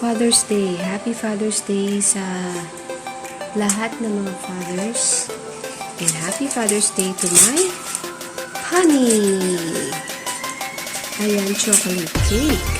Father's Day. Happy Father's Day sa lahat ng mga fathers. And happy Father's Day to my honey. Ayan, chocolate cake.